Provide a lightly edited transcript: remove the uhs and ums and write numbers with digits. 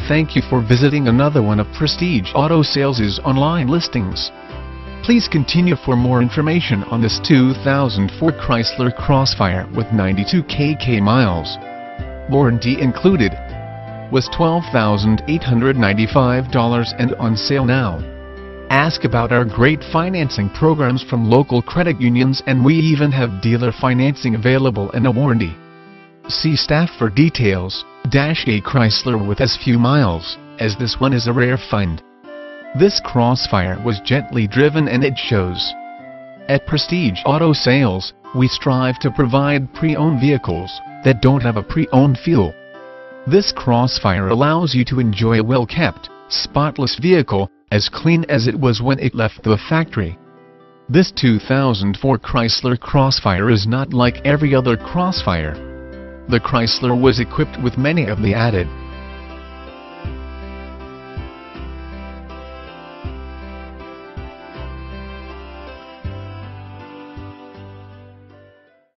thank you for visiting another one of Prestige Auto Sales' online listings. Please continue for more information on this 2004 Chrysler Crossfire with 92 kk miles. Warranty included. Was $12,895 and on sale now. Ask about our great financing programs from local credit unions, and we even have dealer financing available and a warranty. See staff for details. A Chrysler with as few miles, as this one is a rare find. This Crossfire was gently driven and it shows. At Prestige Auto Sales, we strive to provide pre-owned vehicles that don't have a pre-owned feel. This Crossfire allows you to enjoy a well-kept, spotless vehicle, as clean as it was when it left the factory. This 2004 Chrysler Crossfire is not like every other Crossfire. The Chrysler was equipped with many of the added